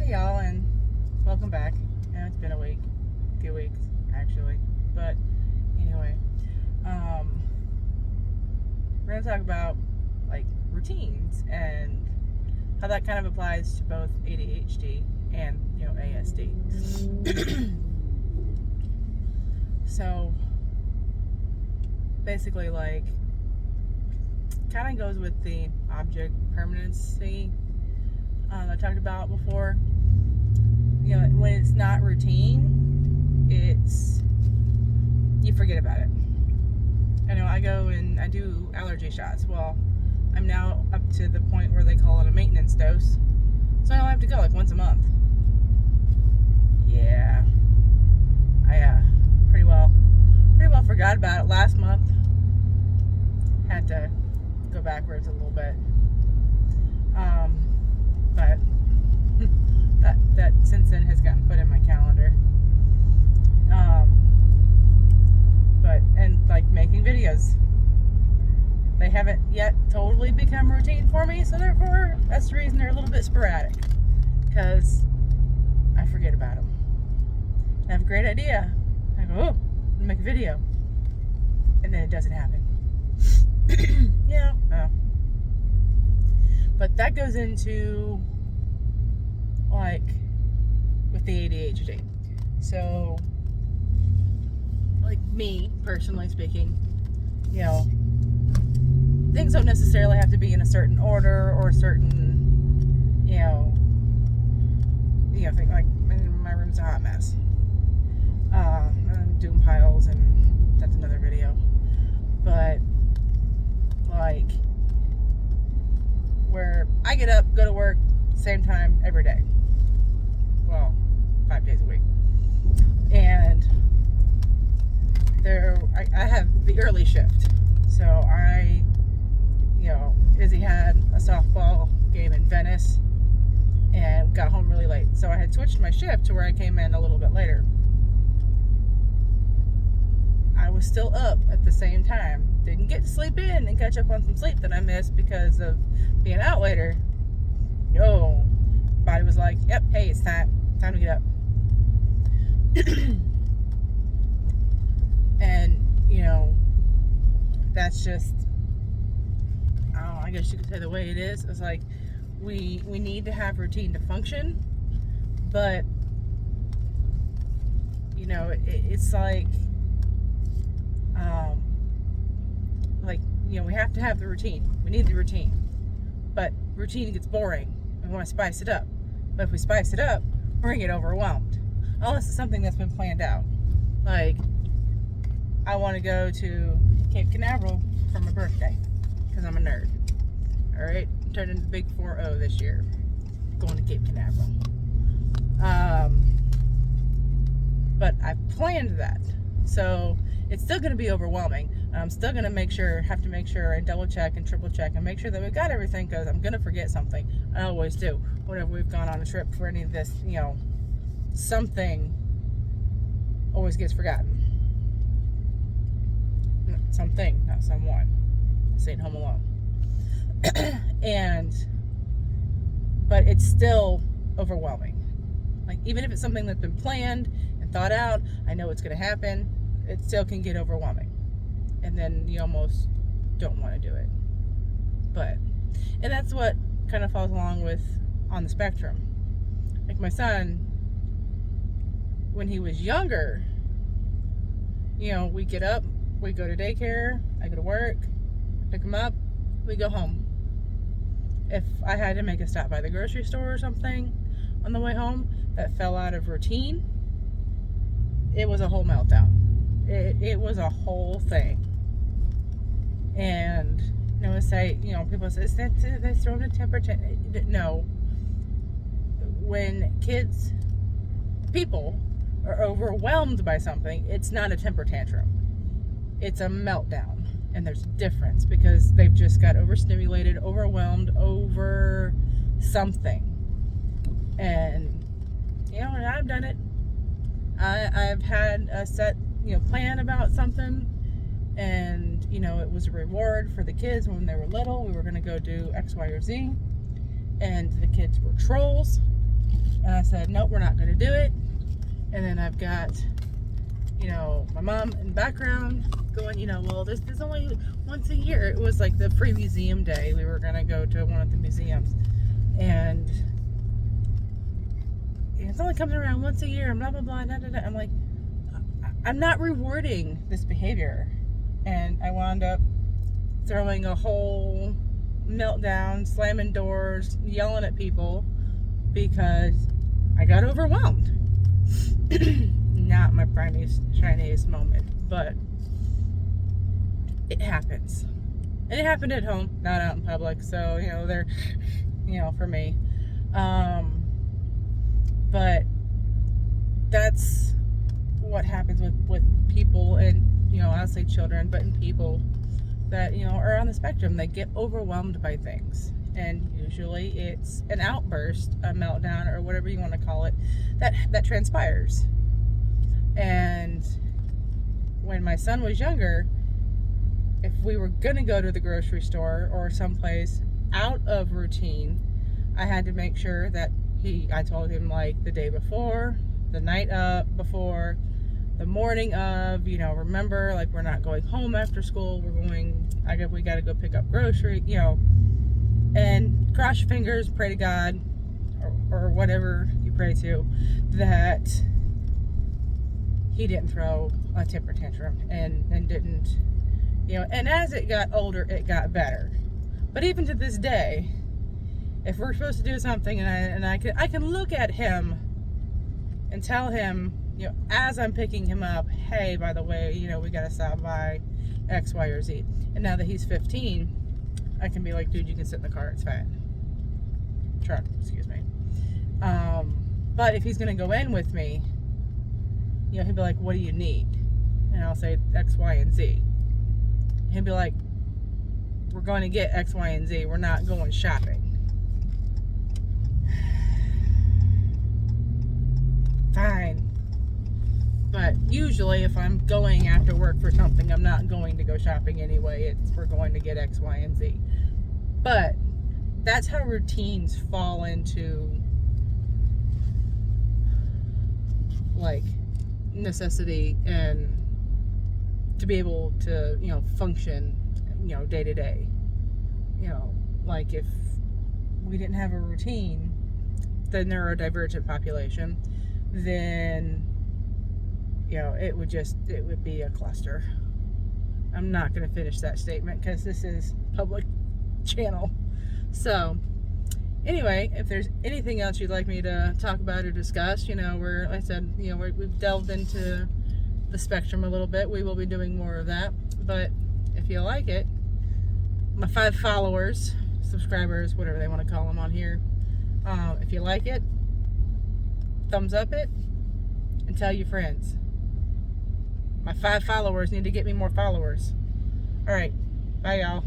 Hey y'all, and welcome back. It's been a few weeks actually, but anyway, we're gonna talk about like routines and how that kind of applies to both ADHD and ASD. So basically, like, kind of goes with the object permanency I talked about before. When it's not routine, you forget about it. I go and I do allergy shots. Well, I'm now up to the point where they call it a maintenance dose, so I only have to go like once a month. Yeah, I pretty well forgot about it last month. Had to go backwards a little bit, but that since then has gotten put in my calendar. And like making videos, they haven't yet totally become routine for me, so therefore that's the reason they're a little bit sporadic, because I forget about them. I have a great idea, I go, oh, I'm gonna make a video, and then it doesn't happen. But that goes into like with the ADHD. So like me personally speaking, things don't necessarily have to be in a certain order or a certain thing. Like my room's a hot mess. I'm doing piles, and that's another video. But like where I get up, go to work, same time every day. Well, 5 days a week. And I have the early shift. So Izzy had a softball game in Venice and got home really late. So I had switched my shift to where I came in a little bit later. I was still up at the same time. Didn't get to sleep in and catch up on some sleep that I missed because of being out later. No. Body was like, yep, hey, it's time to get up. And that's just, I don't know, I guess you could say the way it is. It's like we need to have routine to function, but it's like we have to have the routine. We need the routine, but routine gets boring. We want to spice it up, but if we spice it up, we're gonna get overwhelmed unless it's something that's been planned out. Like, I want to go to Cape Canaveral for my birthday because I'm a nerd. All right, I'm turning the big 4-0 this year, going to Cape Canaveral. But I planned that, so it's still going to be overwhelming. I'm still going to have to make sure and double check and triple check and make sure that we've got everything, because I'm going to forget something. I always do. Whenever we've gone on a trip for any of this, something always gets forgotten. Something, not someone. This ain't Home Alone. But it's still overwhelming. Like, even if it's something that's been planned and thought out, I know it's going to happen, it still can get overwhelming. And then you almost don't want to do it. And that's what kind of falls along with on the spectrum. Like my son, when he was younger, we get up, we go to daycare, I go to work, pick him up, we go home. If I had to make a stop by the grocery store or something on the way home that fell out of routine, it was a whole meltdown. It was a whole thing. And people say, they're throwing a temper tantrum. No. When people are overwhelmed by something, it's not a temper tantrum. It's a meltdown. And there's a difference, because they've just got overstimulated, overwhelmed over something. And I've done it. I've had a set plan about something, and it was a reward for the kids when they were little. We were going to go do X, Y, or Z, and the kids were trolls. And I said, nope, we're not going to do it. And then I've got, my mom in the background going, well, this is only once a year. It was like the free museum day. We were going to go to one of the museums. And it only comes around once a year and blah, blah, blah, da, da, da. I'm like, I'm not rewarding this behavior. And I wound up throwing a whole meltdown, slamming doors, yelling at people because I got overwhelmed. Not my brightest, shiniest moment, but it happens. And it happened at home, not out in public. So, they're, for me. But that's what happens with people, and, I'll say children, but in people that, are on the spectrum. They get overwhelmed by things. And usually it's an outburst, a meltdown, or whatever you want to call it, that transpires. And when my son was younger, if we were going to go to the grocery store or someplace out of routine, I had to make sure that I told him, like, the day before, the night before, the morning of, remember, like, we're not going home after school, we got to go pick up grocery, and cross your fingers, pray to God, or whatever you pray to, that he didn't throw a temper tantrum and didn't, and as it got older, it got better. But even to this day, if we're supposed to do something and I can look at him and tell him, as I'm picking him up, hey, by the way, we got to stop by X, Y, or Z. And now that he's 15, I can be like, dude, you can sit in the car, it's fine. Truck, excuse me. But if he's going to go in with me, he'll be like, what do you need? And I'll say X, Y, and Z. He'll be like, we're going to get X, Y, and Z. We're not going shopping. Fine. But usually if I'm going after work for something, I'm not going to go shopping anyway. We're going to get X, Y, and Z. But that's how routines fall into, like, necessity and to be able to, function, day to day. Like, if we didn't have a routine, the neurodivergent population, then it would be a cluster. I'm not going to finish that statement because this is public channel. So anyway, if there's anything else you'd like me to talk about or discuss, like I said, we've delved into the spectrum a little bit. We will be doing more of that. But if you like it, my 5 followers, subscribers, whatever they want to call them on here, if you like it, thumbs up it and tell your friends. My 5 followers need to get me more followers. All right, bye y'all.